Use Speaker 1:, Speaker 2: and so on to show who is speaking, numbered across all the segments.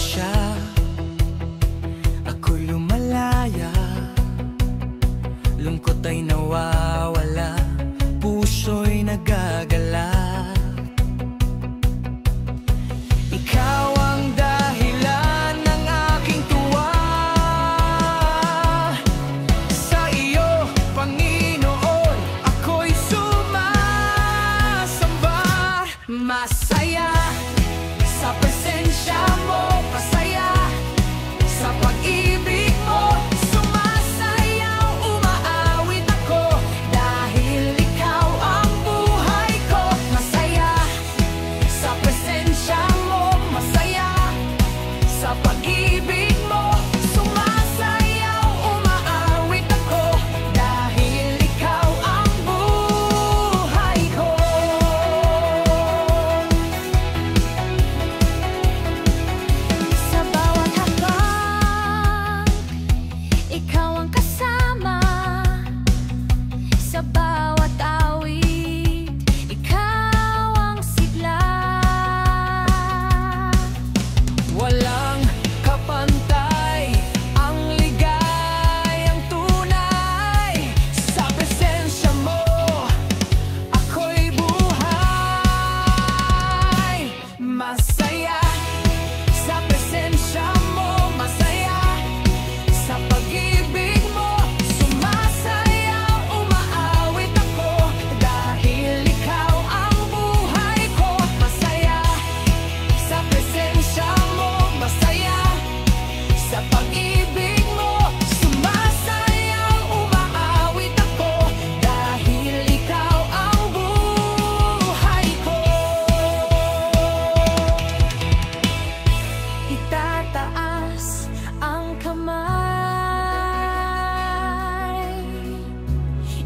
Speaker 1: siya, ako'y lumalaya. Lungkot ay nawawala, puso'y nagagala. Ikaw ang dahilan ng aking tuwa. Sa iyo, Panginoon, ako'y sumasamba. Masaya sa presensya mo, masaya sa pag-ibig mo. Sumasayaw, umaawit ako, dahil ikaw ang buhay ko. Masaya sa presensya mo, masaya sa pag-ibig mo. Sumasayaw, umaawit ako, dahil ikaw ang buhay ko. Sa bawat hakbang, ikaw ang kasama. Sa bawat awit, ikaw ang sigla. Walang kapantay, ang ligayang tunay. Sa presensya mo, ako'y buhay. Masaya sa presensya mo, masaya sa pag-ibig mo. Sumasayaw, umaawit ako, dahil ikaw ang buhay ko. Masaya sa presensya mo, masaya sa pag-ibig mo. Sumasayaw, umaawit ako, dahil ikaw ang buhay ko. Itataas ang kamay,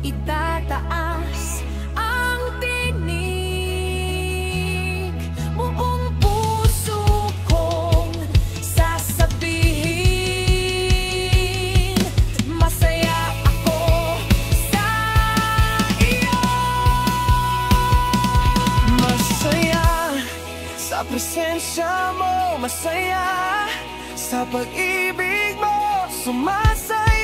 Speaker 1: itataas ang tinig, buong puso kong sasabihin, masaya ako sa iyo. Masaya sa presensya mo, masaya sa pag-ibig mo. Sumasaya